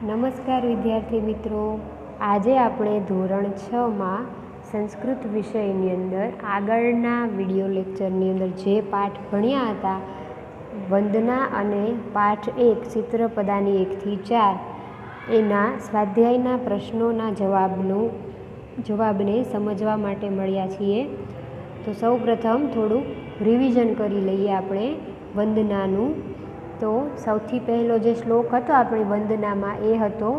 નમસ્કાર વિદ્યાર્થી મિત્રો, આજે આપણે ધોરણ 6માં સંસ્કૃત વિષયની અંદર આગળના વિડીયો લેક્ચરની અંદર જે પાઠ ભણ્યા હતા વંદના અને પાઠ 1 ચિત્રપદાની 1 થી 4 એના સ્વાધ્યાયના પ્રશ્નોના જવાબને સમજવા માટે મળ્યા છીએ. તો સૌપ્રથમ થોડું રિવિઝન કરી લઈએ આપણે વંદનાનું. તો સૌથી પહેલો જે શ્લોક હતો આપણી વંદનામાં એ હતો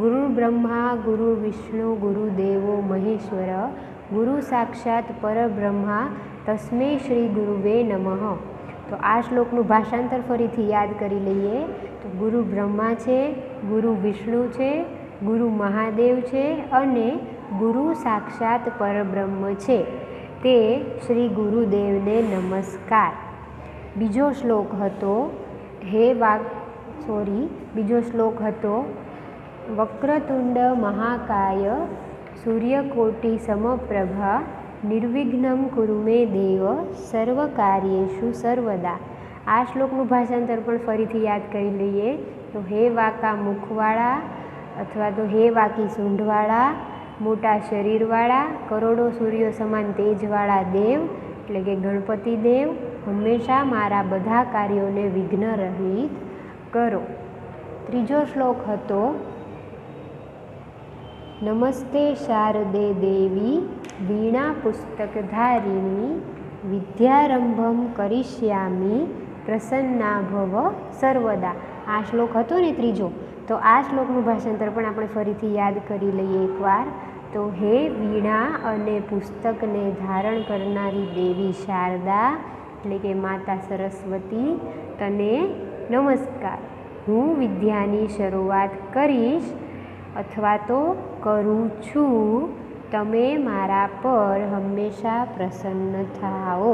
ગુરુ બ્રહ્મા ગુરુ વિષ્ણુ ગુરુ દેવો મહેશ્વર ગુરુ સાક્ષાત પરબ્રહ્મા તસ્મે શ્રી ગુરુવે નમઃ. તો આ શ્લોકનું ભાષાંતર ફરીથી યાદ કરી લઈએ. તો ગુરુ બ્રહ્મા છે, ગુરુ વિષ્ણુ છે, ગુરુ મહાદેવ છે અને ગુરુ સાક્ષાત પરબ્રહ્મ છે, તે શ્રી ગુરુદેવને નમસ્કાર. બીજો શ્લોક હતો બીજો શ્લોક હતો વક્રતુંડ મહાકાય સૂર્યકોટિ સમપ્રભા નિર્વિઘ્નમ કુરુ મે દેવ સર્વકાર્યેષુ સર્વદા. આ શ્લોકનું ભાષાંતર પણ ફરીથી યાદ કરી લઈએ. તો હે વાંકા મુખવાળા અથવા તો હે વાંકી સૂંઢવાળા, મોટા શરીરવાળા, કરોડો સૂર્યો સમાન તેજવાળા દેવ એટલે કે ગણપતિ દેવ, હંમેશા મારા બધા કાર્યોને વિઘ્ન રહિત કરો. ત્રીજો શ્લોક હતો નમસ્તે શારદે દેવી વીણા પુસ્તકધારિણી વિદ્યારંભમ કરિષ્યામિ પ્રસન્ના ભવ સર્વદા. આ શ્લોક હતો ને ત્રીજો. તો આ શ્લોકનું ભાષાંતર પણ આપણે ફરીથી યાદ કરી લઈએ એકવાર. તો હે વીણા અને પુસ્તકને ધારણ કરનારી દેવી શારદા એટલે કે માતા સરસ્વતી, તને નમસ્કાર. હું વિદ્યાની શરૂઆત કરીશ અથવા તો કરું છું. તમે મારા પર હંમેશા પ્રસન્ન થાઓ.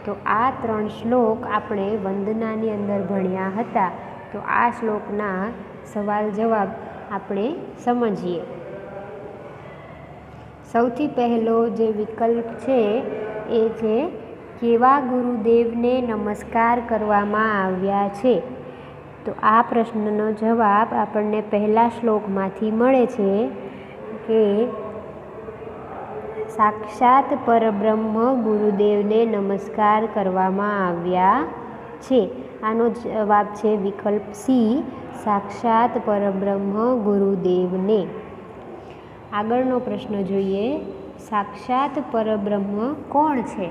તો આ 3 શ્લોક આપણે વંદનાની અંદર ભણ્યા હતા. તો આ શ્લોકના સવાલ જવાબ આપણે સમજીએ. સૌથી પહેલો જે વિકલ્પ છે એ છે કેવા ગુરુદેવને નમસ્કાર કરવામાં આવ્યા છે. તો આ પ્રશ્નનો જવાબ આપણને પહેલા શ્લોકમાંથી મળે છે કે સાક્ષાત પરબ્રહ્મ ગુરુદેવને નમસ્કાર કરવામાં આવ્યા છે. આનો જવાબ છે વિકલ્પ સી, સાક્ષાત પરબ્રહ્મ ગુરુદેવને. આગળનો પ્રશ્ન જોઈએ, સાક્ષાત પરબ્રહ્મ કોણ છે?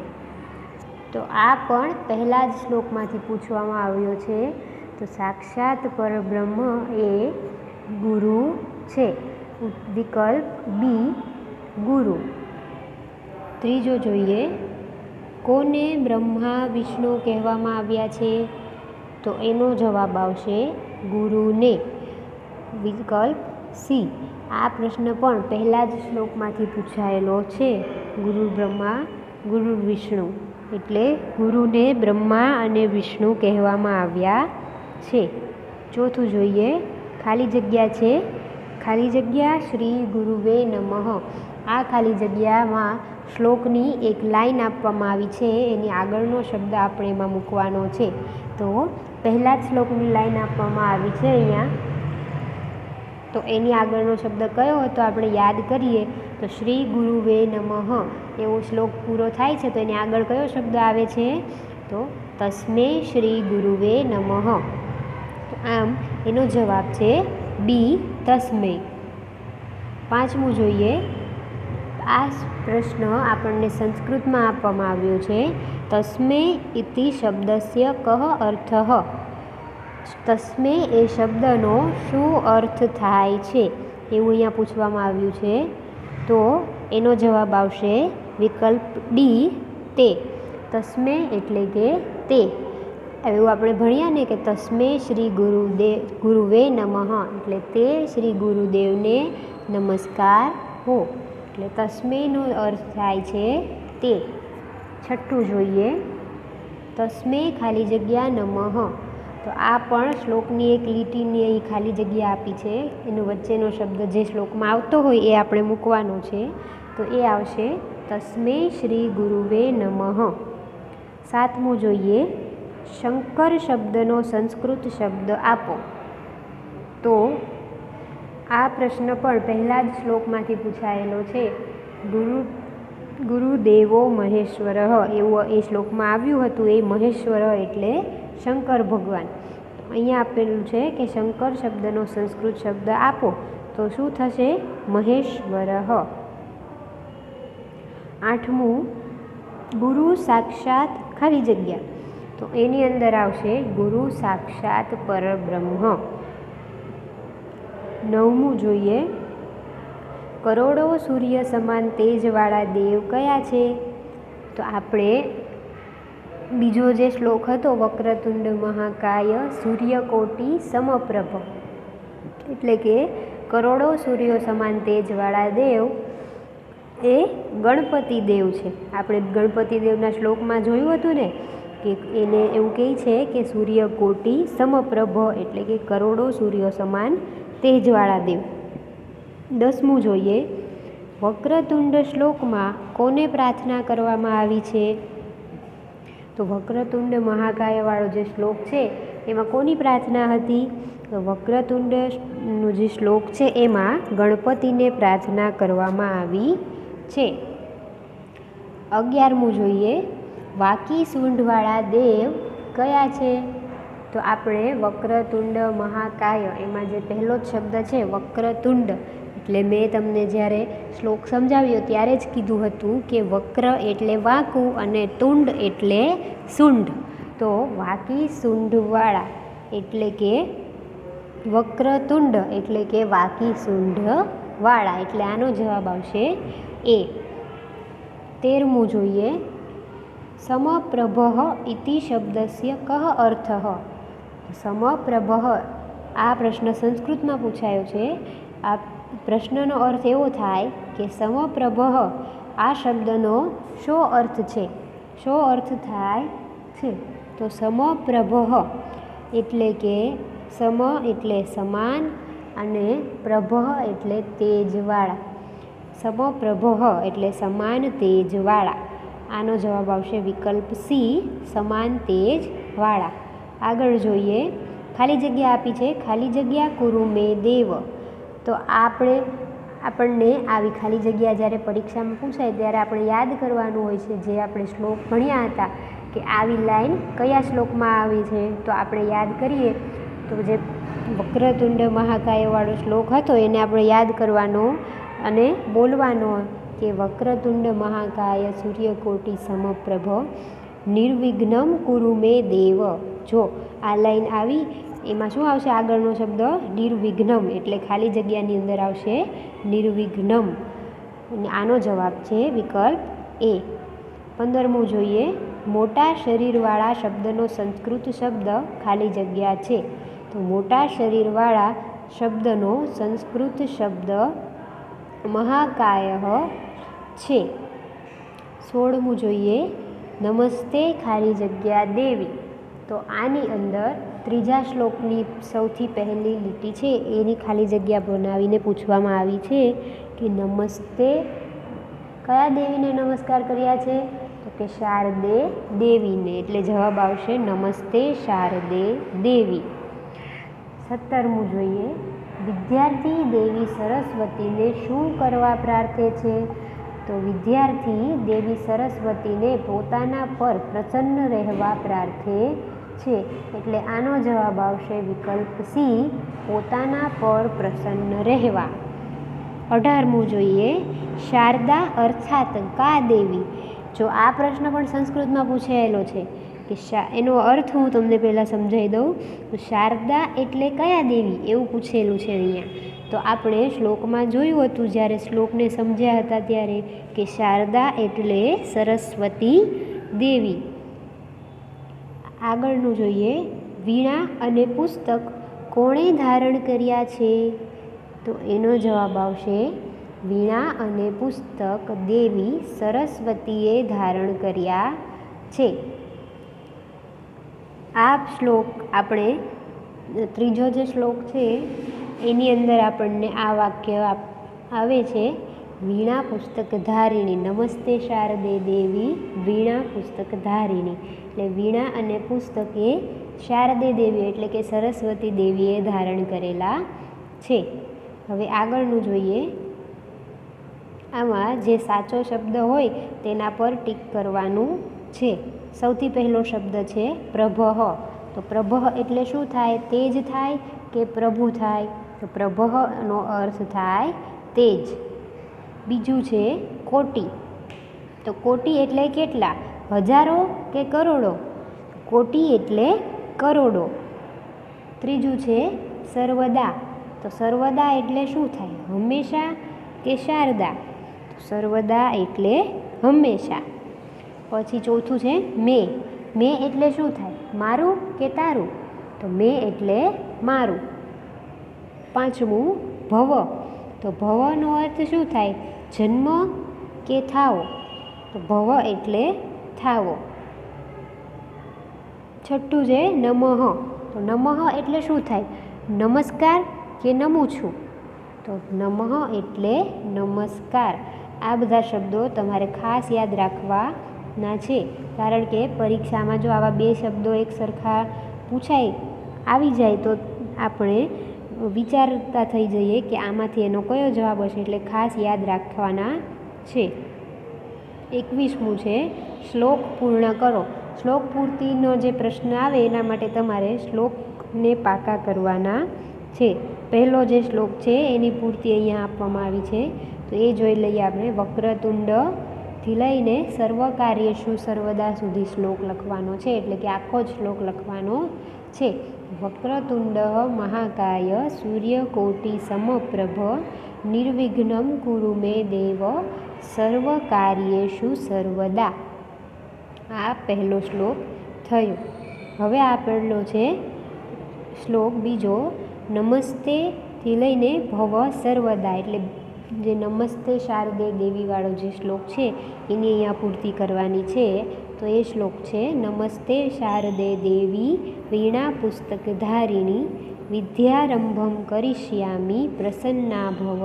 તો આ પણ પહેલા જ શ્લોકમાંથી પૂછવામાં આવ્યો છે. તો સાક્ષાત પરબ્રહ્મ એ ગુરુ છે. વિકલ્પ બી ગુરુ. ત્રીજો જોઈએ, કોને બ્રહ્મા વિષ્ણુ કહેવામાં આવ્યા છે? તો એનો જવાબ આવશે ગુરુને. વિકલ્પ સી. આ પ્રશ્ન પણ પહેલા જ શ્લોકમાંથી પૂછાયેલો છે. ગુરુ બ્રહ્મા ગુરુ વિષ્ણુ એટલે ગુરુને બ્રહ્મા અને વિષ્ણુ કહેવામાં આવ્યા છે. ચોથું જોઈએ, ખાલી જગ્યા છે. ખાલી જગ્યા શ્રી ગુરુવે નમઃ. આ ખાલી જગ્યામાં શ્લોકની એક લાઈન આપવામાં આવી છે, એની આગળનો શબ્દ આપણે એમાં મૂકવાનો છે. તો પહેલા જ શ્લોકની લાઈન આપવામાં આવી છે અહીંયા. તો એની આગળનો શબ્દ કયો હતો આપણે યાદ કરીએ તો શ્રી ગુરુવે નમઃ એવો શ્લોક પૂરો થાય છે. તો એની આગળ કયો શબ્દ આવે છે? તો તસ્મે શ્રી ગુરુવે નમઃ. આમ એનો જવાબ છે બી, તસ્મે. પાંચમું જોઈએ, આ પ્રશ્ન આપણને સંસ્કૃતમાં આપવામાં આવ્યો છે. તસ્મે ઇતિ શબ્દસ્ય કહ અર્થઃ. તસ્મે એ શબ્દનો શું અર્થ થાય છે એવું અહીંયા પૂછવામાં આવ્યું છે. તો એનો જવાબ આવશે વિકલ્પ ડી, તે. તસ્મે એટલે કે તે. એવું આપણે ભણ્યા ને કે તસ્મે શ્રી ગુરુવે નમઃ એટલે તે શ્રી ગુરુદેવને નમસ્કાર હો. એટલે તસ્મેનો અર્થ થાય છે તે. છઠ્ઠું જોઈએ, તસ્મે ખાલી જગ્યા નમઃ. તો આ પણ શ્લોકની એક લીટીની અહીં ખાલી જગ્યા આપી છે. એનો વચ્ચેનો શબ્દ જે શ્લોકમાં આવતો હોય એ આપણે મૂકવાનો છે. તો એ આવશે તસ્મે શ્રી ગુરુવે નમઃ. સાતમું જોઈએ, શંકર શબ્દનો સંસ્કૃત શબ્દ આપો. તો આ પ્રશ્ન પણ પહેલા જ શ્લોકમાંથી પૂછાયેલો છે. ગુરુદેવો મહેશ્વર એવું એ શ્લોકમાં આવ્યું હતું. એ મહેશ્વર એટલે શંકર ભગવાન. અહીંયા આપેલું છે કે શંકર શબ્દનો સંસ્કૃત શબ્દ આપો તો શું થશે? મહેશ્વર. 8મું, ગુરુ સાક્ષાત ખાલી જગ્યા, તો એની અંદર આવશે ગુરુ સાક્ષાત પરબ્રહ્મ. 9મું જોઈએ, કરોડો સૂર્ય સમાન તેજવાળા દેવ કયા છે? તો આપણે બીજો જે શ્લોક હતો વક્રતુંડ મહાકાય સૂર્યકોટી સમપ્રભ, એટલે કે કરોડો સૂર્યો સમાન તેજવાળા દેવ એ ગણપતિ દેવ છે. આપણે ગણપતિ દેવના શ્લોકમાં જોયું હતું ને કે એને એવું કહે છે કે સૂર્યકોટી સમપ્રભ એટલે કે કરોડો સૂર્યો સમાન તેજવાળા દેવ. 10મું જોઈએ, વક્રતુંડ શ્લોકમાં કોને પ્રાર્થના કરવામાં આવી છે? તો વક્રતુંડ મહાકાયવાળો જે શ્લોક છે એમાં કોની પ્રાર્થના હતી? તો વક્રતુંડનો જે શ્લોક છે એમાં ગણપતિને પ્રાર્થના કરવામાં આવી છે. 11મું જોઈએ, વાકી સૂંઢવાળા દેવ કયા છે? તો આપણે વક્રતુંડ મહાકાય એમાં જે પહેલો જ શબ્દ છે વક્રતુંડ, એટલે મેં તમને જ્યારે શ્લોક સમજાવ્યો ત્યારે જ કીધું હતું કે વક્ર એટલે વાંકું અને તુંડ એટલે સૂંઢ. તો વાકી સૂંઢવાળા એટલે કે વક્રતુંડ એટલે કે વાકી સૂંઢવાળા, એટલે આનો જવાબ આવશે એ. 13મું જોઈએ, સમપ્રભ ઇતિ શબ્દસ્ય કહ અર્થઃ? સમપ્રભ આ પ્રશ્ન સંસ્કૃતમાં પૂછાયો છે. આ પ્રશ્નનો અર્થ એવો થાય કે સમપ્રભ આ શબ્દનો શો અર્થ છે? શો અર્થ થાય છે? તો સમપ્રભ એટલે કે સમ એટલે સમાન અને પ્રભ એટલે તેજવાળા. સમપ્રભ એટલે સમાન તેજવાળા. આનો જવાબ આવશે વિકલ્પ સી, સમાન તેજવાળા. આગળ જોઈએ, ખાલી જગ્યા આપી છે, ખાલી જગ્યા કુરુ મે દેવ. તો આપણને આવી ખાલી જગ્યા જ્યારે પરીક્ષામાં પૂછાય ત્યારે આપણે યાદ કરવાનું હોય છે જે આપણે શ્લોક ભણ્યા હતા કે આવી લાઈન કયા શ્લોકમાં આવી છે. તો આપણે યાદ કરીએ તો જે વક્રતુંડ મહાકાયવાળો શ્લોક હતો એને આપણે યાદ કરવાનો અને બોલવાનો કે વક્રતુંડ મહાકાય સૂર્યકોટી સમપ્રભ નિર્વિઘ્નમ કુરુ મે દેવ. જો આ લાઈન આવી એમાં શું આવશે? આગળનો શબ્દ નિર્વિઘ્નમ, એટલે ખાલી જગ્યાની અંદર આવશે નિર્વિઘ્નમ. અને આનો જવાબ છે વિકલ્પ એ. 15મું જોઈએ, મોટા શરીરવાળા શબ્દનો સંસ્કૃત શબ્દ ખાલી જગ્યા છે. તો મોટા શરીરવાળા શબ્દનો સંસ્કૃત શબ્દ મહાકાય છે. 16મું જોઈએ, નમસ્તે ખાલી જગ્યા દેવી. તો આની અંદર ત્રીજા શ્લોકની સૌથી પહેલી લીટી છે એની ખાલી જગ્યા બનાવીને પૂછવામાં આવી છે કે નમસ્તે કયા દેવીને નમસ્કાર કર્યા છે? તો કે શારદે દેવીને, એટલે જવાબ આવશે નમસ્તે શારદે દેવી. 17મું જોઈએ, વિદ્યાર્થી દેવી સરસ્વતીને શું કરવા પ્રાર્થે છે? તો વિદ્યાર્થી દેવી સરસ્વતીને પોતાના પર પ્રસન્ન રહેવા પ્રાર્થે છે, એટલે આનો જવાબ આવશે વિકલ્પ સી, પોતાના પર પ્રસન્ન રહેવા. 18મું જોઈએ, શારદા અર્થાત કા દેવી. જો આ પ્રશ્ન પણ સંસ્કૃતમાં પૂછાયેલો છે કે એનો અર્થ હું તમને પહેલાં સમજાવી દઉં. તો શારદા એટલે કયા દેવી એવું પૂછેલું છે અહીંયા. તો આપણે શ્લોકમાં જોયું હતું જ્યારે શ્લોકને સમજ્યા હતા ત્યારે કે શારદા એટલે સરસ્વતી દેવી. આગળનું જોઈએ, વીણા અને પુસ્તક કોણે ધારણ કર્યા છે? તો એનો જવાબ આવશે વીણા અને પુસ્તક દેવી સરસ્વતીએ ધારણ કર્યા છે. આ શ્લોક આપણે ત્રીજો જે શ્લોક છે એની અંદર આપણને આ વાક્ય આવે છે, વીણા પુસ્તક ધારિણી, નમસ્તે શારદે દેવી વીણા પુસ્તક ધારિણી. એટલે વીણા અને પુસ્તક એ શારદે દેવી એટલે કે સરસ્વતી દેવીએ ધારણ કરેલા છે. હવે આગળનું જોઈએ. આમાં જે સાચો શબ્દ હોય તેના પર ટીક કરવાનું છે. સૌથી પહેલો શબ્દ છે પ્રભઃ. તો પ્રભઃ એટલે શું થાય? તેજ થાય કે પ્રભુ થાય? તો પ્રભઃનો અર્થ થાય તેજ. બીજું છે કોટિ. તો કોટિ એટલે કેટલા? હજારો કે કરોડો? કોટિ એટલે કરોડો. ત્રીજું છે સર્વદા. તો સર્વદા એટલે શું થાય? હંમેશા કે શારદા? તો સર્વદા એટલે હંમેશા. પછી ચોથું છે મેં. મેં એટલે શું થાય? મારું કે તારું? તો મેં એટલે મારું. પાંચમું ભવ. તો ભવનો અર્થ શું થાય? જન્મ કે થાવો? તો ભવ એટલે થાવો. છઠ્ઠું છે નમઃ. તો નમઃ એટલે શું થાય? નમસ્કાર કે નમું છું? તો નમઃ એટલે નમસ્કાર. આ બધા શબ્દો તમારે ખાસ યાદ રાખવાના છે, કારણ કે પરીક્ષામાં જો આવા બે શબ્દો એક સરખા આવી જાય તો આપણે વિચારતા થઈ જઈએ કે આમાંથી એનો કયો જવાબ હશે, એટલે ખાસ યાદ રાખવાના છે. 21મું છે શ્લોક પૂર્ણ કરો. શ્લોક પૂર્તિનો જે પ્રશ્ન આવે એના માટે તમારે શ્લોકને પાકા કરવાના છે. પહેલો જે શ્લોક છે એની પૂર્તિ અહીંયા આપવામાં આવી છે, તો એ જોઈ લઈએ આપણે. વક્રતુંડથી લઈને સર્વ કાર્યેષુ સર્વદા સુધી શ્લોક લખવાનો છે, એટલે કે આખો જ શ્લોક લખવાનો છે. વક્રતુંડ મહાકાય સૂર્યકોટિ સમપ્રભ નિર્વિઘ્નમ કુરુ મે દેવ સર્વ કાર્યેષુ સર્વદા. આ પહેલો શ્લોક થયો. હવે આપેલો છે શ્લોક બીજો, નમસ્તેથી લઈને ભવ સર્વદા, એટલે જે નમસ્તે શારદે દેવીવાળો જે શ્લોક છે એની અહીંયા પૂર્તિ કરવાની છે. તો એ શ્લોક છે નમસ્તે શારદે દેવી વીણા પુસ્તકધારિણી વિદ્યારંભમ કરિષ્યામિ પ્રસન્ના ભવ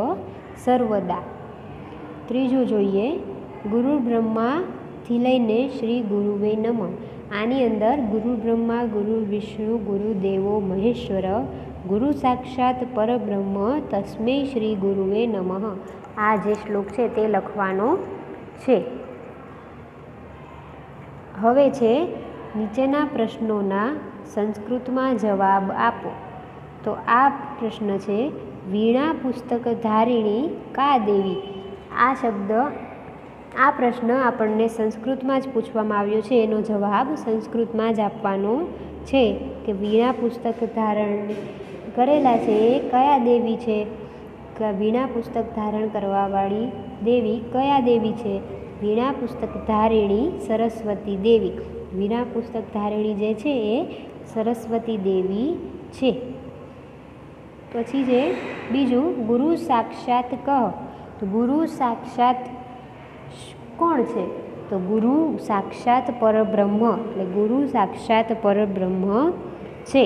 સર્વદા. ત્રીજું જોઈએ ગુરુ બ્રહ્માથી લઈને શ્રી ગુરુવે નમઃ. આની અંદર ગુરુ બ્રહ્મા, ગુરુ વિષ્ણુ, ગુરુ દેવો મહેશ્વર, ગુરુ સાક્ષાત પરબ્રહ્મ તસ્મૈ શ્રી ગુરુવે નમઃ. આ જે શ્લોક છે તે લખવાનો છે. હવે છે નીચેના પ્રશ્નોના સંસ્કૃતમાં જવાબ આપો. તો આ પ્રશ્ન છે વીણા પુસ્તક ધારિણી કા દેવી. આ પ્રશ્ન આપણને સંસ્કૃતમાં જ પૂછવામાં આવ્યો છે. એનો જવાબ સંસ્કૃતમાં જ આપવાનો છે કે વીણા પુસ્તક ધારણ કરેલા છે એ કયા દેવી છે? વીણા પુસ્તક ધારણ કરવાવાળી દેવી કયા દેવી છે? વીણા પુસ્તક ધારિણી સરસ્વતી દેવી. વીણા પુસ્તક ધારિણી જે છે એ સરસ્વતી દેવી છે. પછી છે બીજું ગુરુ સાક્ષાત કહો. તો ગુરુ સાક્ષાત કોણ છે? તો ગુરુ સાક્ષાત પરબ્રહ્મ, એટલે ગુરુ સાક્ષાત પરબ્રહ્મ છે.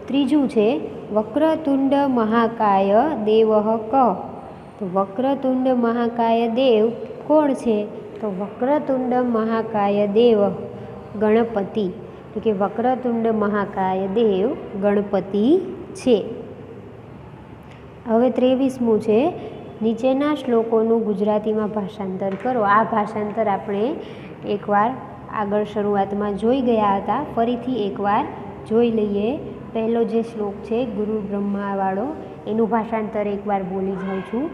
ત્રીજું છે વક્રતુંડ મહાકાય દેવઃ કહો. તો વક્રતુંડ મહાકાય દેવ કોણ છે? તો વક્રતુંડ મહાકાય દેવ ગણપતિ, એટલે કે વક્રતુંડ મહાકાય દેવ ગણપતિ છે. હવે 23મું છે નીચેના શ્લોકોનું ગુજરાતીમાં ભાષાંતર કરો. આ ભાષાંતર આપણે એકવાર આગળ શરૂઆતમાં જોઈ ગયા હતા, ફરીથી એકવાર જોઈ લઈએ. પહેલો જે શ્લોક છે ગુરુ બ્રહ્માવાળો, એનું ભાષાંતર એકવાર બોલી જાઉં છું.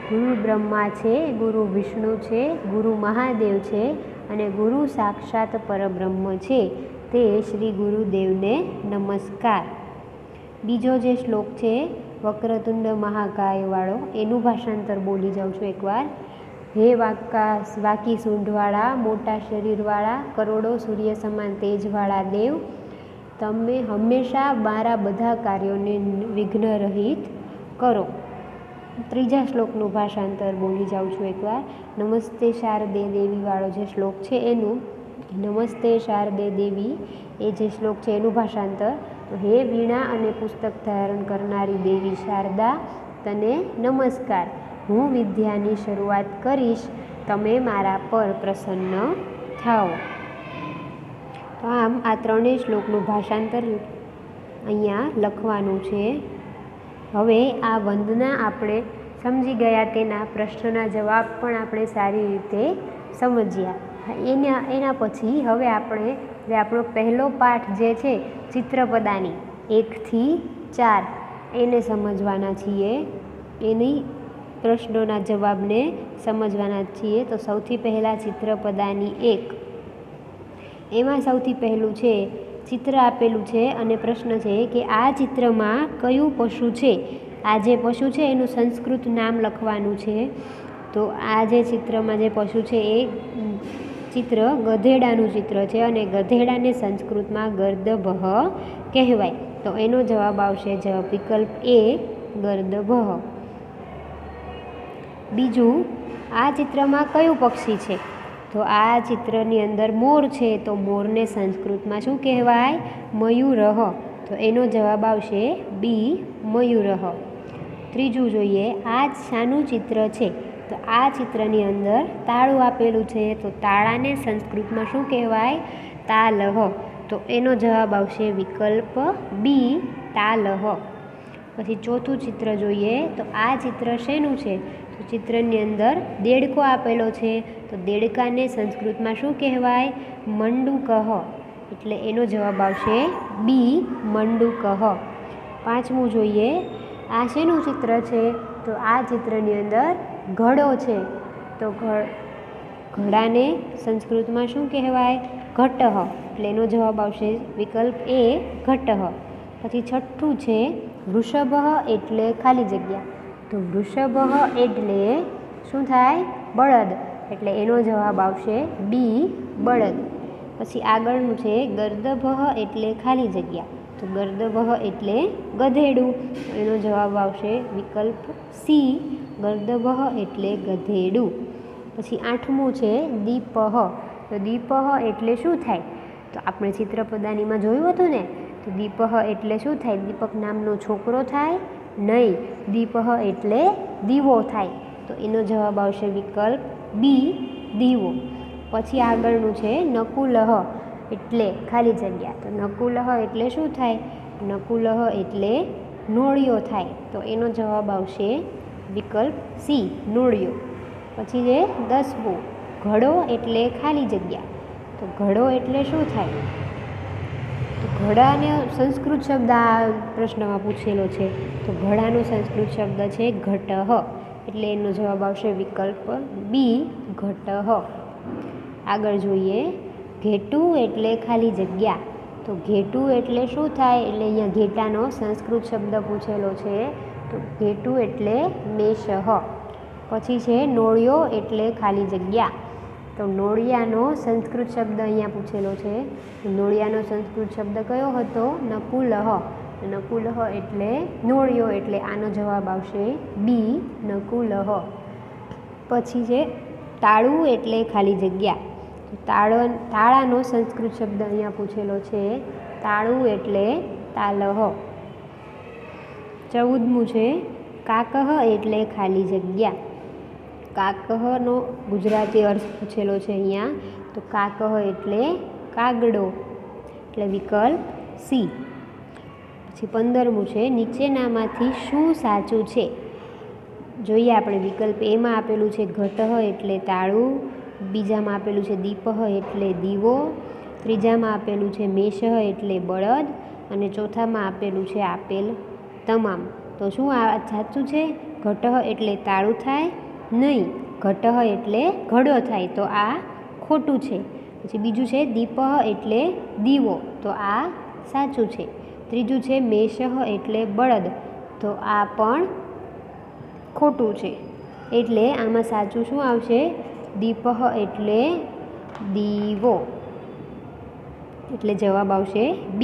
ગુરુ બ્રહ્મા છે, ગુરુ વિષ્ણુ છે, ગુરુ મહાદેવ છે અને ગુરુ સાક્ષાત પરબ્રહ્મ છે, તે શ્રી ગુરુદેવને નમસ્કાર. બીજો જે શ્લોક છે વક્રતુંડ મહાકાયવાળો, એનું ભાષાંતર બોલી જાઉં છું એકવાર. હે વાકી સૂંઢવાળા, મોટા શરીરવાળા, કરોડો સૂર્ય સમાન તેજવાળા દેવ, તમે હંમેશા મારા બધા કાર્યોને વિઘ્ન રહિત કરો. ત્રીજા શ્લોકનું ભાષાંતર બોલી જાઉં છું એકવાર. નમસ્તે શારદે દેવીવાળો જે શ્લોક છે એનું, નમસ્તે શારદે દેવી એ જે શ્લોક છે એનું ભાષાંતર. તો હે વીણા અને પુસ્તક ધારણ કરનારી દેવી શારદા, તને નમસ્કાર. હું વિદ્યાની શરૂઆત કરીશ, તમે મારા પર પ્રસન્ન થાઓ. તો આમ આ ત્રણેય શ્લોકનું ભાષાંતર અહીંયા લખવાનું છે. હવે આ વંદના આપણે સમજી ગયા, તેના પ્રશ્નના જવાબ પણ આપણે સારી રીતે સમજ્યા. એના પછી હવે આપણે જે આપણો પહેલો પાઠ જે છે ચિત્રપદાની 1 થી 4 એને સમજવાના છીએ, એની પ્રશ્નોના જવાબને સમજવાના છીએ. તો સૌથી પહેલાં ચિત્રપદાની 1, એમાં સૌથી પહેલું છે ચિત્ર આપેલું છે અને પ્રશ્ન છે કે આ ચિત્રમાં કયું પશુ છે. આ જે પશુ છે એનું સંસ્કૃત નામ લખવાનું છે. તો આ જે ચિત્રમાં જે પશુ છે એ ચિત્ર ગધેડાનું ચિત્ર છે અને ગધેડાને સંસ્કૃતમાં ગર્દભઃ કહેવાય. તો એનો જવાબ આવશે વિકલ્પ A ગર્દભઃ. બીજું, આ ચિત્રમાં કયું પક્ષી છે. તો આ ચિત્રની અંદર મોર છે, તો મોરને સંસ્કૃતમાં શું કહેવાય? મયુરઃ. તો એનો જવાબ આવશે B મયુરઃ. ત્રીજું જોઈએ, આ શાનું ચિત્ર છે. તો આ ચિત્રની અંદર તાળું આપેલું છે, તો તાળાને સંસ્કૃતમાં શું કહેવાય? તાલહ. તો એનો જવાબ આવશે વિકલ્પ B તાલહ. પછી ચોથું ચિત્ર જોઈએ, તો આ ચિત્ર શેનું છે. તો ચિત્રની અંદર દેડકો આપેલો છે, તો દેડકાને સંસ્કૃતમાં શું કહેવાય? મંડુકઃ. એટલે એનો જવાબ આવશે B મંડુકઃ. પાંચમું જોઈએ, આ શેનું ચિત્ર છે. તો આ ચિત્રની અંદર ઘડો છે, તો ઘડાને સંસ્કૃતમાં શું કહેવાય? ઘટઃ. એટલે એનો જવાબ આવશે વિકલ્પ A ઘટઃ. પછી છઠ્ઠું છે વૃષભઃ એટલે ખાલી જગ્યા. તો વૃષભઃ એટલે શું થાય? બળદ. એટલે એનો જવાબ આવશે B બળદ. પછી આગળનું છે ગર્દભઃ એટલે ખાલી જગ્યા. તો ગર્દભઃ એટલે ગધેડું. એનો જવાબ આવશે વિકલ્પ C ગર્દભઃ એટલે ગધેડું. પછી આઠમું છે દીપઃ. તો દીપઃ એટલે શું થાય? તો આપણે ચિત્રપદાનીમાં જોયું હતું ને. તો દીપઃ એટલે શું થાય? દીપક નામનો છોકરો થાય? નહીં, દીપઃ એટલે દીવો થાય. તો એનો જવાબ આવશે વિકલ્પ B દીવો. પછી આગળનું છે નકુલઃ એટલે ખાલી જગ્યા. તો નકુલઃ એટલે શું થાય? નકુલઃ એટલે નોળિયો થાય. તો એનો જવાબ આવશે વિકલ્પ C નોળિયો. પછી છે 10મું ઘડો એટલે ખાલી જગ્યા. તો ઘડો એટલે શું થાય? તો ઘડાને સંસ્કૃત શબ્દ આ પ્રશ્નમાં પૂછેલો છે. તો ઘડાનો સંસ્કૃત શબ્દ છે ઘટઃ. એટલે એનો જવાબ આવશે વિકલ્પ B ઘટઃ. આગળ જોઈએ ઘેટું એટલે ખાલી જગ્યા. તો ઘેટું એટલે શું થાય? એટલે અહીંયા ઘેટાનો સંસ્કૃત શબ્દ પૂછેલો છે. તો ઘેટું એટલે મેષઃ. પછી છે નોળિયો એટલે ખાલી જગ્યા. તો નોળિયાનો સંસ્કૃત શબ્દ અહીંયા પૂછેલો છે. નોળિયાનો સંસ્કૃત શબ્દ કયો હતો? નકુલઃ. નકુલઃ એટલે નોળિયો. એટલે આનો જવાબ આવશે B નકુલઃ. પછી છે તાળું એટલે ખાલી જગ્યા. તો તાળાનો સંસ્કૃત શબ્દ અહીંયા પૂછેલો છે. તાળું એટલે તાલહ. 14મું છે કાકઃ એટલે ખાલી જગ્યા. કાકહનો ગુજરાતી અર્થ પૂછેલો છે અહીંયા. તો કાકહ એટલે કાગડો. એટલે વિકલ્પ C. પછી 15મું છે નીચેનામાંથી શું સાચું છે. જોઈએ આપણે વિકલ્પ એમાં આપેલું છે ઘટઃ એટલે તાળું, બીજામાં આપેલું છે દીપઃ એટલે દીવો, ત્રીજામાં આપેલું છે મેષઃ એટલે બળદ અને ચોથામાં આપેલું છે આપેલ તમામ. તો શું આ સાચું છે? ઘટઃ એટલે તાળું થાય? નહીં, ઘટઃ એટલે ઘડો થાય. તો આ ખોટું છે. પછી બીજું છે દીપઃ એટલે દીવો. તો આ સાચું છે. ત્રીજું છે મેષઃ એટલે બળદ. તો આ પણ ખોટું છે. એટલે આમાં સાચું શું આવશે? દીપઃ એટલે દીવો. એટલે જવાબ આવશે B.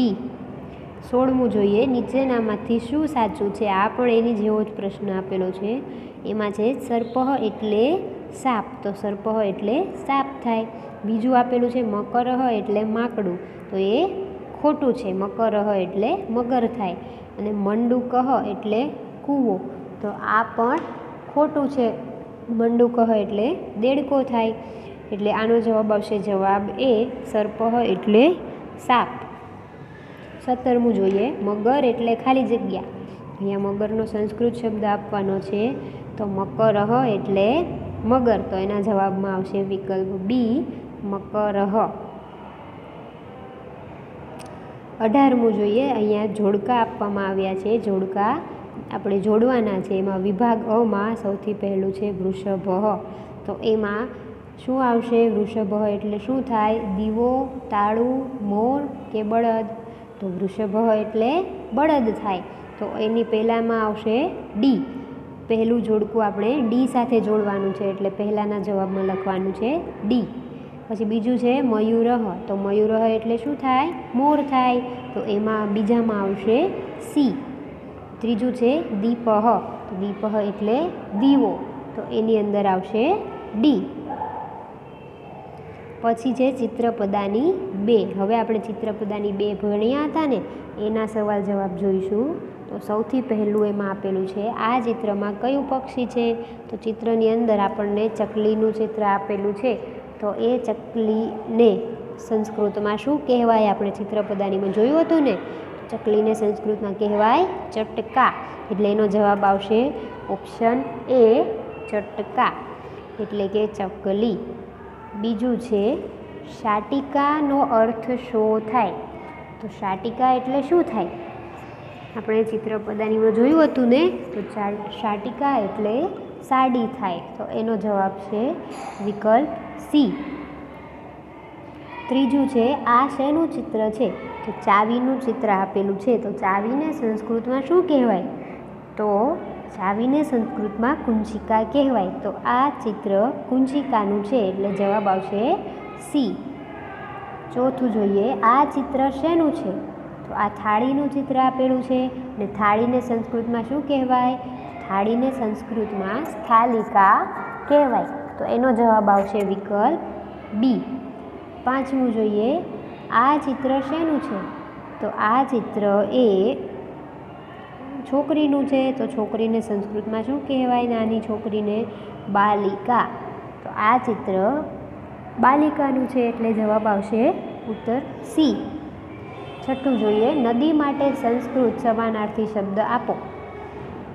16મું જોઈએ નીચેનામાંથી શું સાચું છે. આ પણ એની જેવો જ પ્રશ્ન આપેલો છે. એમાં છે સર્પઃ એટલે સાપ. તો સર્પઃ એટલે સાપ થાય. બીજું આપેલું છે મકરઃ એટલે માકડું. તો એ ખોટું છે. મકરઃ એટલે મગર થાય. અને મંડુકઃ એટલે કૂવો. તો આ પણ ખોટું છે. મંડુકઃ એટલે દેડકો થાય. એટલે આનો જવાબ આવશે જવાબ A સર્પઃ એટલે સાપ. 17મું જોઈએ મગર એટલે ખાલી જગ્યા. અહીંયા મગરનો સંસ્કૃત શબ્દ આપવાનો છે, તો મકરહ એટલે મગર, તો એના જવાબમાં આવશે વિકલ્પ બી મકરહ. 18મું જોઈએ. અહીંયા જોડકા આપવામાં આવ્યા છે. જોડકા આપણે જોડવાના છે. એમાં વિભાગ અમાં સૌથી પહેલું છે વૃષભ, તો એમાં શું આવશે? વૃષભ એટલે શું થાય? દીવો, તાળું, મોર કે બળદ? તો વૃષભ એટલે બળદ થાય, તો એની પહેલાંમાં આવશે ડી. પહેલું જોડકું આપણે ડી સાથે જોડવાનું છે, એટલે પહેલાંના જવાબમાં લખવાનું છે ડી. પછી બીજું છે મયુરહ, તો મયુરહ એટલે શું થાય? મોર થાય, તો એમાં બીજામાં આવશે સી. ત્રીજું છે દીપહ, તો દીપહ એટલે દીવો, તો એની અંદર આવશે ડી. પછી છે ચિત્રપદાની 2. હવે આપણે ચિત્રપદાની 2 ભણ્યા હતા ને, એના સવાલ જવાબ જોઈશું. તો સૌથી પહેલું એમાં આપેલું છે, આ ચિત્રમાં કયું પક્ષી છે? તો ચિત્રની અંદર આપણને ચકલીનું ચિત્ર આપેલું છે, તો એ ચકલીને સંસ્કૃતમાં શું કહેવાય? આપણે ચિત્રપદાનીમાં જોયું હતું ને, ચકલીને સંસ્કૃતમાં કહેવાય ચટકા, એટલે એનો જવાબ આવશે ઓપ્શન એ ચટકા, એટલે કે ચકલી. બીજું છે શાટિકાનો અર્થ શું થાય? તો શાટિકા એટલે શું થાય? આપણે ચિત્રપદાનીમાં જોયું હતું ને, તો શાટિકા એટલે સાડી થાય, તો એનો જવાબ છે વિકલ્પ સી. ત્રીજું છે આ શેનું ચિત્ર છે? તો ચાવીનું ચિત્ર આપેલું છે, તો ચાવીને સંસ્કૃતમાં શું કહેવાય? તો ચાવીને સંસ્કૃતમાં કુંચિકા કહેવાય, તો આ ચિત્ર કુંચિકાનું છે, એટલે જવાબ આવશે સી. ચોથું જોઈએ, આ ચિત્ર શેનું છે? તો આ થાળીનું ચિત્ર આપેલું છે, ને થાળીને સંસ્કૃતમાં શું કહેવાય? થાળીને સંસ્કૃતમાં સ્થાલિકા કહેવાય, તો એનો જવાબ આવશે વિકલ્પ બી. પાંચમું જોઈએ, આ ચિત્ર શેનું છે? તો આ ચિત્ર એ છોકરીનું છે, તો છોકરીને સંસ્કૃતમાં શું કહેવાય? નાની છોકરીને બાલિકા, તો આ ચિત્ર બાલિકાનું છે, એટલે જવાબ આવશે ઉત્તર સી. છઠ્ઠું જોઈએ, નદી માટે સંસ્કૃત સમાનાર્થી શબ્દ આપો.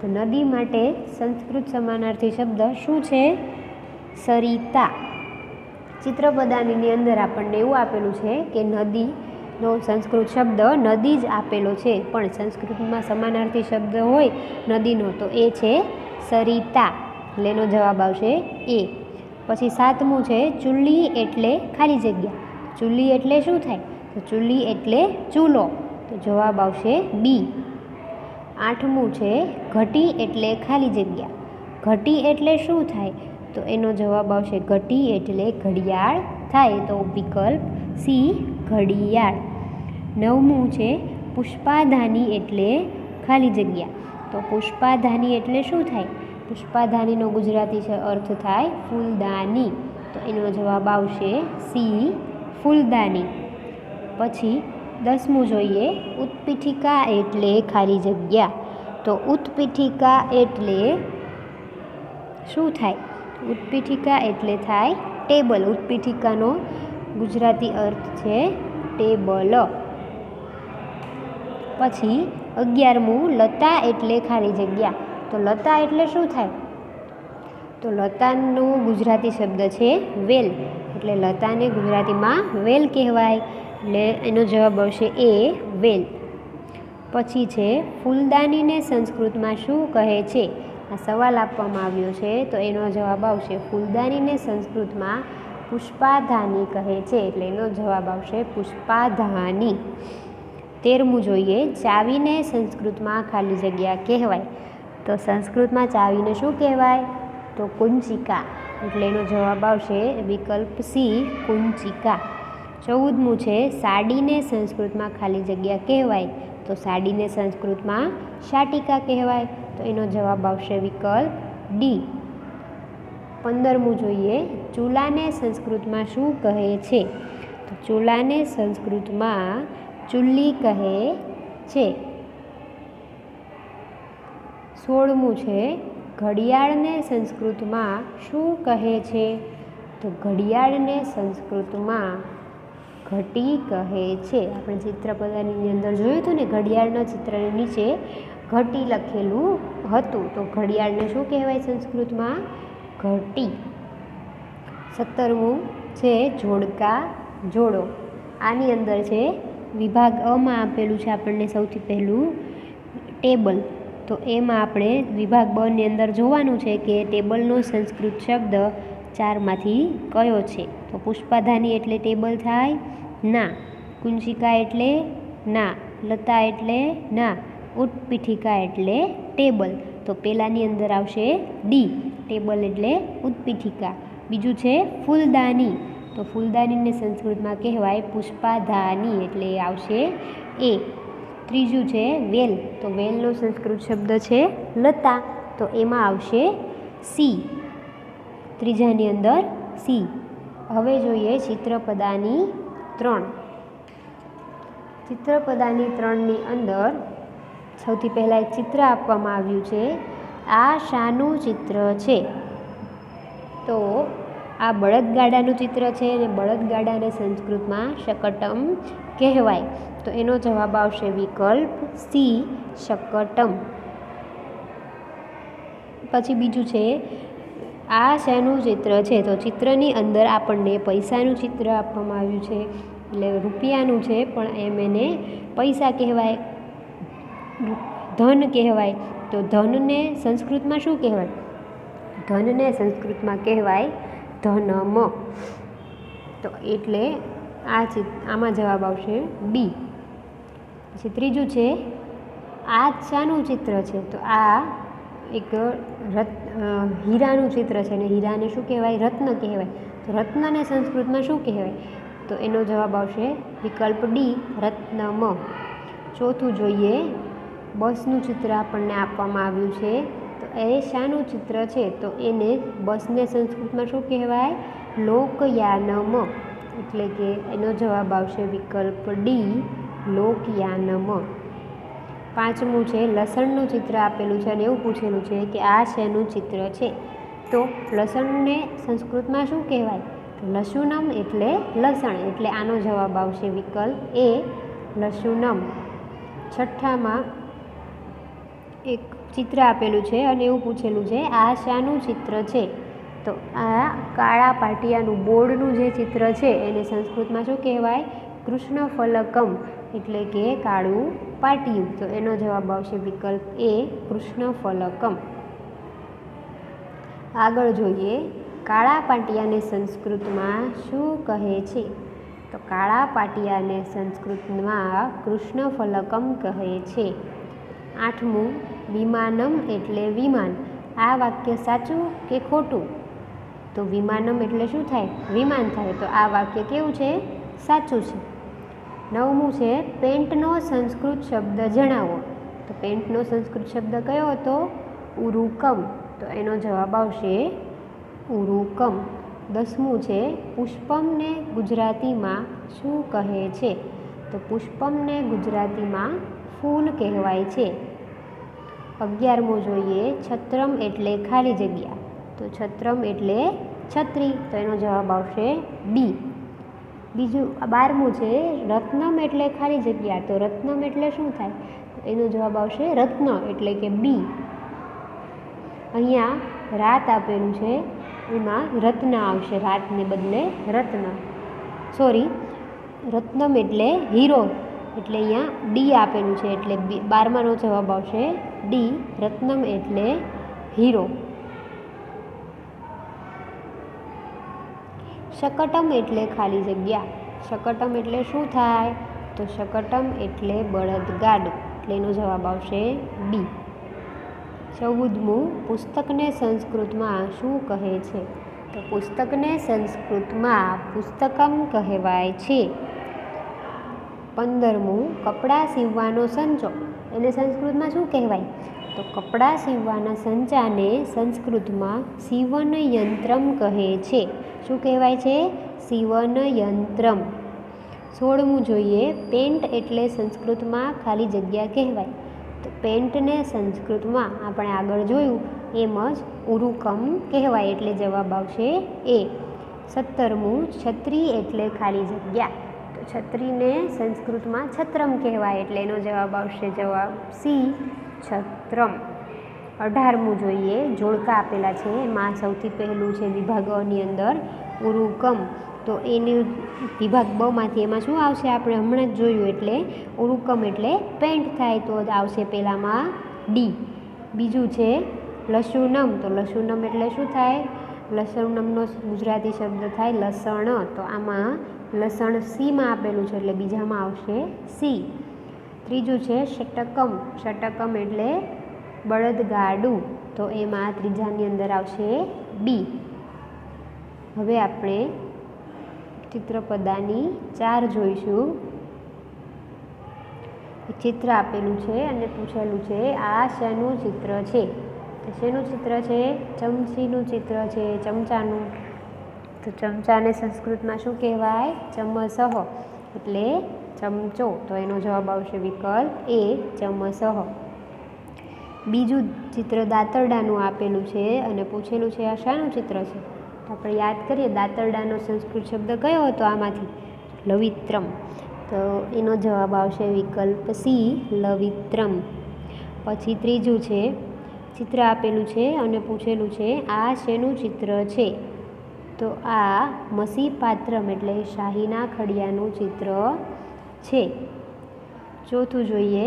તો નદી માટે સંસ્કૃત સમાનાર્થી શબ્દ શું છે? સરિતા. ચિત્રપદાનીની અંદર આપણને એવું આપેલું છે કે નદીનો સંસ્કૃત શબ્દ નદી જ આપેલો છે, પણ સંસ્કૃતમાં સમાનાર્થી શબ્દ હોય નદીનો, તો એ છે સરિતા, એટલે એનો જવાબ આવશે એ. પછી 7મું છે ચૂલી એટલે ખાલી જગ્યા. ચૂલી એટલે શું થાય? તો ચૂલી એટલે ચૂલો, તો જવાબ આવશે બી. 8મું છે ઘટી એટલે ખાલી જગ્યા. ઘટી એટલે શું થાય? તો એનો જવાબ આવશે ઘટી એટલે ઘડિયાળ થાય, તો વિકલ્પ સી ઘડિયાળ. 9મું છે પુષ્પાધાની એટલે ખાલી જગ્યા. તો પુષ્પાધાની એટલે શું થાય? પુષ્પાધાનીનો ગુજરાતી અર્થ થાય ફૂલદાની, તો એનો જવાબ આવશે સી ફૂલદાની. પછી 10મું જોઈએ, ઉત્પીઠિકા એટલે ખાલી જગ્યા. તો ઉત્પીઠિકા એટલે શું થાય? ઉત્પીઠિકા એટલે થાય ટેબલ. ઉત્પીઠિકાનો ગુજરાતી અર્થ છે ટેબલ. પછી 11મું લતા એટલે ખાલી જગ્યા. તો લતા એટલે શું થાય? તો લતાનો ગુજરાતી શબ્દ છે વેલ, એટલે લતાને ગુજરાતીમાં વેલ કહેવાય, એટલે એનો જવાબ આવશે એ વેલ. પછી છે ફૂલદાનીને સંસ્કૃતમાં શું કહે છે? આ સવાલ આપવામાં આવ્યો છે, તો એનો જવાબ આવશે ફૂલદાનીને સંસ્કૃતમાં પુષ્પાધાની કહે છે, એટલે એનો જવાબ આવશે પુષ્પાધાની. 13મું જોઈએ, ચાવીને સંસ્કૃતમાં ખાલી જગ્યા કહેવાય. તો સંસ્કૃતમાં ચાવીને શું કહેવાય? તો કુંચિકા, એટલે એનો જવાબ આવશે વિકલ્પ સી કુંચિકા. 14મું છે સાડીને સંસ્કૃતમાં ખાલી જગ્યા કહેવાય. તો સાડીને સંસ્કૃતમાં શાટિકા કહેવાય, તો એનો જવાબ આવશે વિકલ્પ ડી. 15મું જોઈએ, ચૂલાને સંસ્કૃતમાં શું કહે છે? તો ચૂલાને સંસ્કૃતમાં ચૂલ્લી કહે છે. 16મું છે ઘડિયાળને સંસ્કૃતમાં શું કહે છે? તો ઘડિયાળને સંસ્કૃતમાં ઘટી કહે છે. આપણે ચિત્રપદાની અંદર જોયું હતું ને, ઘડિયાળના ચિત્રની નીચે ઘટી લખેલું હતું. તો ઘડિયાળને શું કહેવાય સંસ્કૃતમાં? ઘટી. 17મું છે જોડકા જોડો. આની અંદર છે વિભાગ અમાં આપેલું છે આપણને સૌથી પહેલું ટેબલ. તો એમાં આપણે વિભાગ બ ની અંદર જોવાનું છે કે ટેબલનો સંસ્કૃત શબ્દ 4માંથી કયો છે. તો પુષ્પાધાની એટલે ટેબલ થાય? ના. કુંચિકા એટલે? ના. લતા એટલે? ના. ઉત્પીઠિકા એટલે ટેબલ. તો પહેલાંની અંદર આવશે ડી, ટેબલ એટલે ઉત્પીઠિકા. બીજું છે ફૂલદાની. તો ફૂલદાનીને સંસ્કૃતમાં કહેવાય પુષ્પાધાની એટલે આવશે એ. ત્રીજું છે વેલ. તો વેલનો સંસ્કૃત શબ્દ છે લતા. તો એમાં આવશે સી. ત્રીજાની અંદર સી. હવે જોઈએ ચિત્રપદાની 3. ચિત્રપદાની 3ની અંદર સૌથી પહેલાં એક ચિત્ર આપવામાં આવ્યું છે. આ શાનું ચિત્ર છે? તો આ બળદગાડાનું ચિત્ર છે અને બળદગાડાને સંસ્કૃતમાં શકટમ કહેવાય. તો એનો જવાબ આવશે વિકલ્પ સી, શકટમ. પછી બીજું છે આ શાનું ચિત્ર છે? તો ચિત્રની અંદર આપણને પૈસાનું ચિત્ર આપવામાં આવ્યું છે એટલે રૂપિયાનું છે, પણ એમ એને પૈસા કહેવાય, ધન કહેવાય. તો ધનને સંસ્કૃતમાં શું કહેવાય? ધનને સંસ્કૃતમાં કહેવાય ધનમ. તો એટલે આમાં જવાબ આવશે બી. પછી ત્રીજું છે આ શાનું ચિત્ર છે? તો આ એક હીરાનું ચિત્ર છે અને હીરાને શું કહેવાય? રત્ન કહેવાય. તો રત્નને સંસ્કૃતમાં શું કહેવાય? તો એનો જવાબ આવશે વિકલ્પ ડી, રત્નમ. ચોથું જોઈએ બસનું ચિત્ર આપણને આપવામાં આવ્યું છે. તો એ શાનું ચિત્ર છે? તો એને બસને સંસ્કૃતમાં શું કહેવાય? લોકયાનમ. એટલે કે એનો જવાબ આવશે વિકલ્પ ડી, લોકયાનમ. પાંચમું છે લસણનું ચિત્ર આપેલું છે અને એવું પૂછેલું છે કે આ શેનું ચિત્ર છે? તો લસણને સંસ્કૃતમાં શું કહેવાય? તો લસુનમ એટલે લસણ. એટલે આનો જવાબ આવશે વિકલ્પ એ, લસુનમ. છઠ્ઠામાં એક ચિત્ર આપેલું છે અને એવું પૂછેલું છે આ શાનું ચિત્ર છે? તો આ કાળા પાટિયાનું બોર્ડનું જે ચિત્ર છે એને સંસ્કૃતમાં શું કહેવાય? કૃષ્ણફલકમ. એટલે કે કાળું પાટિયું. તો એનો જવાબ આવશે વિકલ્પ એ, કૃષ્ણફલકમ. આગળ જોઈએ કાળા પાટિયાને સંસ્કૃતમાં શું કહે છે? તો કાળા પાટિયાને સંસ્કૃતમાં કૃષ્ણફલકમ કહે છે. આઠમું વિમાનમ એટલે વિમાન. આ વાક્ય સાચું કે ખોટું? તો વિમાનમ એટલે શું થાય? વિમાન થાય. તો આ વાક્ય કેવું છે? સાચું છે. નવમું છે પેન્ટનો સંસ્કૃત શબ્દ જણાવો. તો પેન્ટનો સંસ્કૃત શબ્દ કયો હતો? ઉરુકમ. તો એનો જવાબ આવશે ઉરુકમ. 10મું છે પુષ્પમને ગુજરાતીમાં શું કહે છે? તો પુષ્પમને ગુજરાતીમાં ફૂલ કહેવાય છે. 11મું જોઈએ છત્રમ એટલે ખાલી જગ્યા. તો છત્રમ એટલે છત્રી. તો એનો જવાબ આવશે બી. 12મું છે રત્નમ એટલે ખાલી જગ્યા. તો રત્નમ એટલે શું થાય? તો એનો જવાબ આવશે રત્ન એટલે કે બી. અહીંયા રાત આપેલું છે એમાં રત્ન આવશે, રાતને બદલે રત્ન. સોરી, રત્નમ એટલે હીરો. એટલે અહીંયા ડી આપેલું છે એટલે 12માનો જવાબ આવશે ડી, રત્નમ એટલે હીરો. શકટમ એટલે ખાલી જગ્યા. શકટમ એટલે શું થાય? તો શકટમ એટલે બળદગાડું. એટલે એનો જવાબ આવશે બી. 14મું પુસ્તકને સંસ્કૃતમાં શું કહે છે? તો પુસ્તકને સંસ્કૃતમાં પુસ્તકમ કહેવાય છે. 15મું કપડાં સીવવાનો સંચો. એને સંસ્કૃતમાં શું કહેવાય? તો કપડાં સીવવાના સંચાને સંસ્કૃતમાં સીવન યંત્રમ કહે છે. શું કહેવાય છે? સીવન યંત્રમ. 16મું જોઈએ પેન્ટ એટલે સંસ્કૃતમાં ખાલી જગ્યા કહેવાય. તો પેન્ટને સંસ્કૃતમાં આપણે આગળ જોયું એમ જ ઉરુકમ કહેવાય. એટલે જવાબ આવશે એ. 17મું છત્રી એટલે ખાલી જગ્યા. તો છત્રીને સંસ્કૃતમાં છત્રમ કહેવાય. એટલે એનો જવાબ આવશે જવાબ સી, છત્રમ. 18મું જોઈએ, જોડકા આપેલા છે એમાં સૌથી પહેલું છે વિભાગ અની અંદર ઉરુકમ. તો એની વિભાગ બમાંથી એમાં શું આવશે, આપણે હમણાં જ જોયું, એટલે ઉરુકમ એટલે પેન્ટ થાય, તો આવશે પહેલામાં ડી. બીજું છે લસુનમ. તો લસુનમ એટલે શું થાય, લસુનમનો ગુજરાતી શબ્દ થાય લસણ. તો આમાં લસણ સીમાં આપેલું છે એટલે બીજામાં આવશે સી. ત્રીજું છે ષટકમ. ષટકમ એટલે બળદગાડું. તો એમાં ત્રીજાની અંદર આવશે બી. હવે આપણે ચિત્રપદાની 4 જોઈશું. ચિત્ર આપેલું છે અને પૂછેલું છે આ શેનું ચિત્ર છે. તો શેનું ચિત્ર છે, ચમચીનું ચિત્ર છે, ચમચાનું. તો ચમચાને સંસ્કૃતમાં શું કહેવાય, ચમસહ એટલે ચમચો. તો એનો જવાબ આવશે વિકલ્પ એ ચમસહ. બીજું ચિત્ર દાંતરડાનું આપેલું છે અને પૂછેલું છે આ શાનું ચિત્ર છે. તો આપણે યાદ કરીએ દાંતરડાનો સંસ્કૃત શબ્દ કયો હતો આમાંથી, લવિત્રમ. તો એનો જવાબ આવશે વિકલ્પ સી લવિત્રમ. પછી ત્રીજું છે ચિત્ર આપેલું છે અને પૂછેલું છે આ શેનું ચિત્ર છે. તો આ મસીપાત્રમ એટલે શાહીના ખડિયાનું ચિત્ર છે. ચોથું જોઈએ,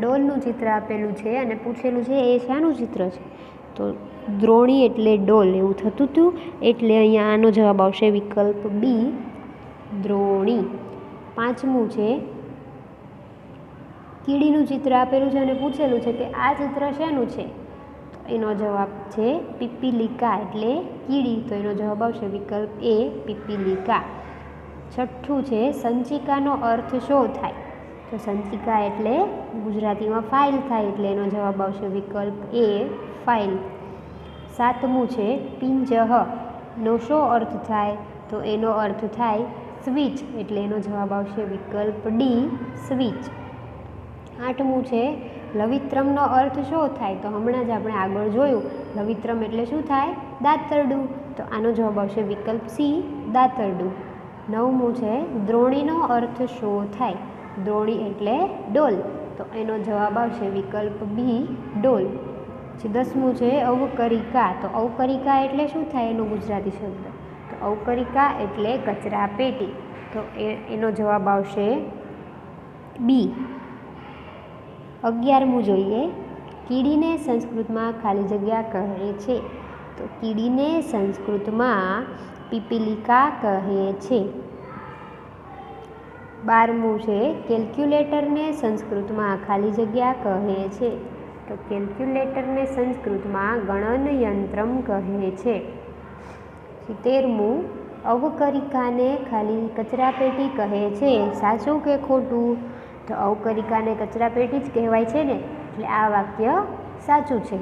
ડોલનું ચિત્ર આપેલું છે અને પૂછેલું છે એ શાનું ચિત્ર છે. તો દ્રોણી એટલે ડોલ એવું થતું હતું, એટલે અહીંયા આનો જવાબ આવશે વિકલ્પ બી દ્રોણી. પાંચમું છે કીડીનું ચિત્ર આપેલું છે અને પૂછેલું છે કે આ ચિત્ર શેનું છે. તો એનો જવાબ છે પીપીલિકા એટલે કીડી. તો એનો જવાબ આવશે વિકલ્પ એ પીપીલિકા. છઠ્ઠું છે સંચિકાનો અર્થ શું થાય. તો સંચિકા એટલે ગુજરાતીમાં ફાઇલ થાય, એટલે એનો જવાબ આવશે વિકલ્પ એ ફાઇલ. સાતમું છે પિંજહનો શો અર્થ થાય. તો એનો અર્થ થાય સ્વિચ, એટલે એનો જવાબ આવશે વિકલ્પ ડી સ્વિચ. આઠમું છે લવિત્રમનો અર્થ શું થાય. તો હમણાં જ આપણે આગળ જોયું લવિત્રમ એટલે શું થાય, દાંતરડું. તો આનો જવાબ આવશે વિકલ્પ સી દાંતરડું. નવમું છે દ્રોણીનો અર્થ શું થાય. દ્રોણી એટલે ડોલ. તો એનો જવાબ આવશે વિકલ્પ બી ડોલ. પછી 10મું છે અવકરિકા. તો અવકરિકા એટલે શું થાય એનો ગુજરાતી શબ્દ. તો અવકરિકા એટલે કચરા પેટી. તો એનો જવાબ આવશે બી. 11મું જોઈએ, કીડીને સંસ્કૃતમાં ખાલી જગ્યા કહે છે. તો કીડીને સંસ્કૃતમાં પીપીલિકા કહે છે. 12મું છે કેલ્ક્યુલેટરને સંસ્કૃતમાં ખાલી જગ્યા કહે છે. તો કેલ્ક્યુલેટરને સંસ્કૃતમાં ગણન યંત્રમ કહે છે. 13મું અવકરિકાને ખાલી કચરાપેટી કહે છે. સાચું કે ખોટું. તો અવકરિકાને કચરાપેટી જ કહેવાય છે ને, એટલે આ વાક્ય સાચું છે.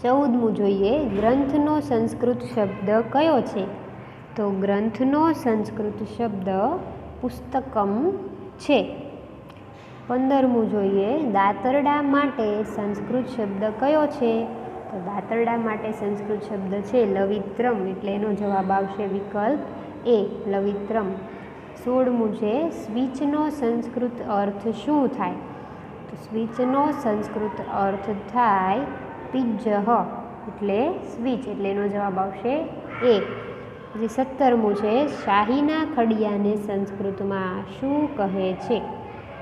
14મું જોઈએ, ગ્રંથનો સંસ્કૃત શબ્દ કયો છે. તો ગ્રંથનો સંસ્કૃત શબ્દ પુસ્તકમ છે. 15મું જોઈએ, દાંતરડા માટે સંસ્કૃત શબ્દ કયો છે. તો દાંતરડા માટે સંસ્કૃત શબ્દ છે લવિત્રમ, એટલે એનો જવાબ આવશે વિકલ્પ એ લવિત્રમ. 16મું છે સ્વિચનો સંસ્કૃત અર્થ શું થાય. તો સ્વિચનો સંસ્કૃત અર્થ થાય પિજ્જહ, એટલે સ્વિચ, એટલે એનો જવાબ આવશે એ. પછી 17મું છે શાહીના ખડિયાને સંસ્કૃતમાં શું કહે છે.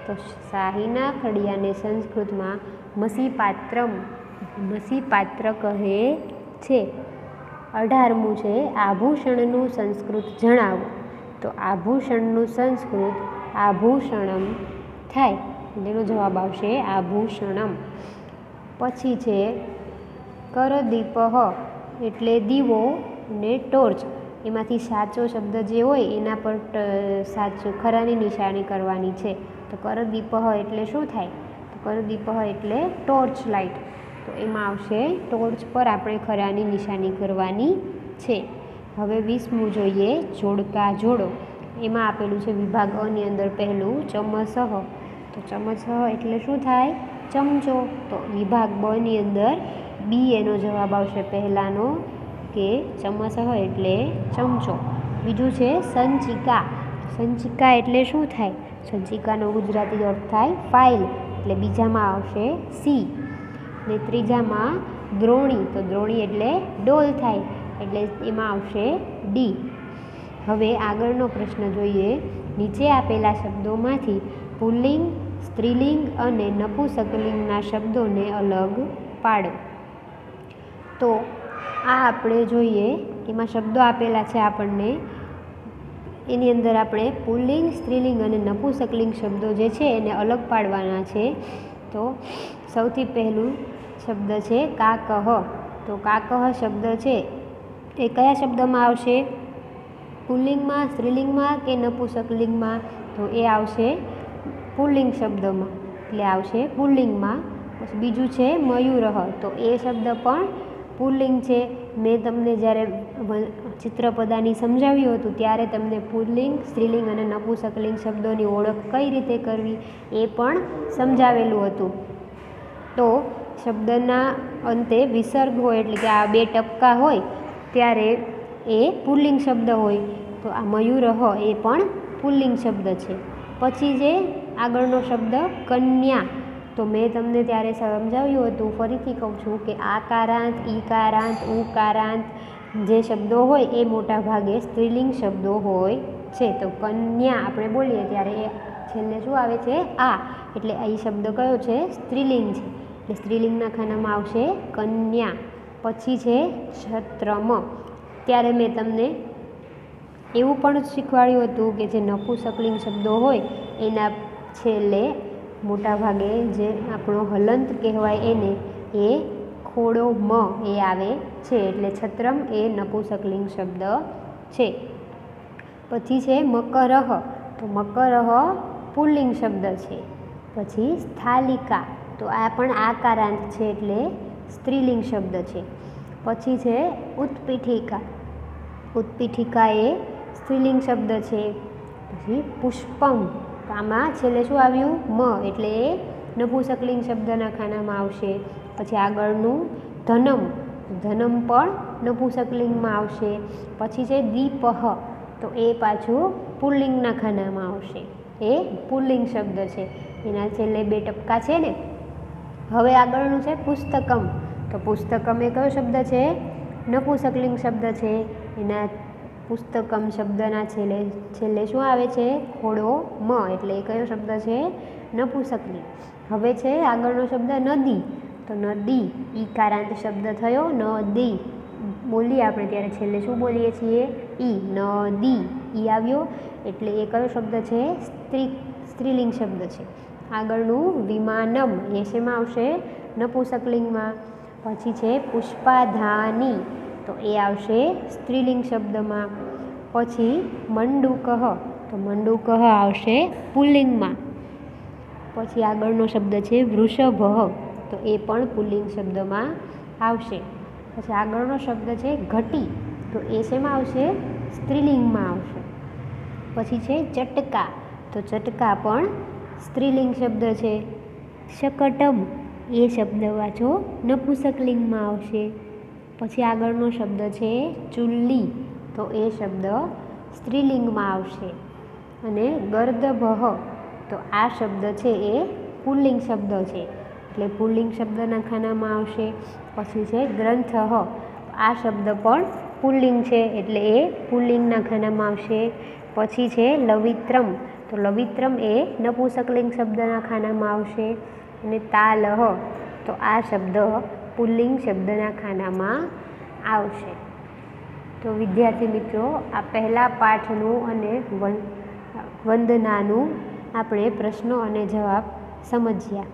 તો શાહીના ખડિયાને સંસ્કૃતમાં મસીપાત્રમ મસીપાત્ર કહે છે. 18મું છે આભૂષણનું સંસ્કૃત જણાવો. તો આભૂષણનું સંસ્કૃત આભૂષણમ થાય, એનો જવાબ આવશે આભૂષણમ. પછી છે કરદીપહ એટલે દીવો ને ટોર્ચ. એમાંથી સાચો શબ્દ જે હોય એના પર સાચું ખરાની નિશાની કરવાની છે. તો કરદીપહ એટલે શું થાય. તો કરદીપહ એટલે ટોર્ચ લાઇટ. તો એમાં આવશે ટોર્ચ પર આપણે ખરાની નિશાની કરવાની છે. હવે 20મું જોઈએ, જોડકા જોડો. એમાં આપેલું છે વિભાગ અની અંદર પહેલું ચમસહ. તો ચમસહ એટલે શું થાય, ચમચો. તો વિભાગ બની અંદર બી એનો જવાબ આવશે પહેલાંનો કે ચમસહ એટલે ચમચો. બીજું છે સંચિકા. સંચિકા એટલે શું થાય. સંચિકાનો ગુજરાતી અર્થ થાય ફાઇલ. એટલે બીજામાં આવશે સી, ને ત્રીજામાં દ્રોણી, તો દ્રોણી એટલે ડોલ થાય એટલે એમાં આવશે ડી. હવે આગળનો પ્રશ્ન જોઈએ. નીચે આપેલા શબ્દોમાંથી પુલ્લિંગ, સ્ત્રીલિંગ અને નપુંસકલિંગના શબ્દોને અલગ પાડો. તો આ આપણે જોઈએ, એમાં શબ્દો આપેલા છે આપણને, એની અંદર આપણે પુલ્લિંગ, સ્ત્રીલિંગ અને નપુંસકલિંગ શબ્દો જે છે એને અલગ પાડવાના છે. તો સૌથી પહેલું શબ્દ છે કાકહ. તો કાકહ શબ્દ છે એ કયા શબ્દમાં આવશે? પુલ્લિંગમાં, સ્ત્રીલિંગમાં કે નપુંસકલિંગમાં? તો એ આવશે પુલ્લિંગ શબ્દમાં, એટલે આવશે પુલ્લિંગમાં. પછી બીજું છે મયુરહ, તો એ શબ્દ પણ પુલ્લિંગ છે. મેં તમને જ્યારે ચિત્રપદાની સમજાવ્યું હતું ત્યારે તમને પુલ્લિંગ, સ્ત્રીલિંગ અને નપુંસકલિંગ શબ્દોની ઓળખ કઈ રીતે કરવી એ પણ સમજાવેલું હતું. તો શબ્દના અંતે વિસર્ગ હોય એટલે કે આ બે ટપકા હોય ત્યારે એ પુલ્લિંગ શબ્દ હોય. તો આ મયુરહ એ પણ પુલ્લિંગ શબ્દ છે. પછી જે આગળનો શબ્દ કન્યા, તો મેં તમને ત્યારે સમજાવ્યું હતું, ફરીથી કહું છું કે આકારાંત, ઈકારાંત, ઉકારાંત જે શબ્દો હોય એ મોટા ભાગે સ્ત્રીલિંગ શબ્દો હોય છે. તો કન્યા આપણે બોલીએ ત્યારે એ છેલ્લે શું આવે છે? આ, એટલે અહીં શબ્દ કયો છે? સ્ત્રીલિંગ છે, એટલે સ્ત્રીલિંગના ખાનામાં આવશે કન્યા. પછી છે છત્રમ, ત્યારે મેં તમને એવું પણ શીખવાડ્યું હતું કે જે નપુંસકલિંગ શબ્દો હોય એના છેલ્લે મોટા ભાગે જે આપણો હલંત કહેવાય એને એ ખોડો મ એ આવે છે, એટલે છત્રમ એ નપુંસકલિંગ શબ્દ છે. પછી છે મકરહ, તો મકરહ પુલ્લિંગ શબ્દ છે. પછી સ્થાલિકા, તો આ પણ આકારાંત છે એટલે સ્ત્રીલિંગ શબ્દ છે. પછી છે ઉત્પીઠિકા, ઉત્પીઠિકા એ સ્ત્રીલિંગ શબ્દ છે. પછી પુષ્પમ, તો આમાં છેલ્લે શું આવ્યું? મ, એટલે એ નપુંસકલિંગ શબ્દના ખાનામાં આવશે. પછી આગળનું ધનમ, ધનમ પણ નપુંસકલિંગમાં આવશે. પછી છે દીપહ, તો એ પાછું પુલ્લિંગના ખાનામાં આવશે, એ પુલ્લિંગ શબ્દ છે, એના છેલ્લે બે ટપકા છે ને. હવે આગળનું છે પુસ્તકમ, તો પુસ્તકમ એ કયો શબ્દ છે? નપુંસકલિંગ શબ્દ છે. એના પુસ્તકમ શબ્દના છેલ્લે શું આવે છે? ખોડો મ, એટલે એ કયો શબ્દ છે? નપુંસકલિંગ. હવે છે આગળનો શબ્દ નદી, તો નદી ઈકારાંત શબ્દ થયો. નદી બોલીએ આપણે ત્યારે છેલ્લે શું બોલીએ છીએ? ઈ, નદી, ઈ આવ્યો એટલે એ કયો શબ્દ છે? સ્ત્રીલિંગ શબ્દ છે. આગળનું વિમાનમ, એ શેમાં આવશે? નપુંસકલિંગમાં. પછી છે પુષ્પાધાની, તો એ આવશે સ્ત્રીલિંગ શબ્દમાં. પછી મંડુકહ, તો મંડુકહ આવશે પુલ્લિંગમાં. પછી આગળનો શબ્દ છે વૃષભ, તો એ પણ પુલ્લિંગ શબ્દમાં આવશે. પછી આગળનો શબ્દ છે ઘટી, તો એ શેમાં આવશે? સ્ત્રીલિંગમાં આવશે. પછી છે ચટકા, તો ચટકા પણ સ્ત્રીલિંગ શબ્દ છે. શકટમ, એ શબ્દ વાંચો નપુંસકલિંગમાં આવશે. પછી આગળનો શબ્દ છે ચુલ્લી, તો એ શબ્દ સ્ત્રીલિંગમાં આવશે. અને ગર્દભહ, તો આ શબ્દ છે એ પુલ્લિંગ શબ્દ છે, એટલે પુલ્લિંગ શબ્દના ખાનામાં આવશે. પછી છે ગ્રંથઃ, આ શબ્દ પણ પુલ્લિંગ છે એટલે એ પુલ્લિંગના ખાનામાં આવશે. પછી છે લવિત્રમ, તો લવિત્રમ એ નપુંસકલિંગ શબ્દના ખાનામાં આવશે. અને તાલહ, તો આ શબ્દ પુલ્લિંગ શબ્દના ખાનામાં આવશે. તો વિદ્યાર્થી મિત્રો, આ પહેલા પાઠનું અને વંદનાનું આપણે પ્રશ્નો અને જવાબ સમજ્યા.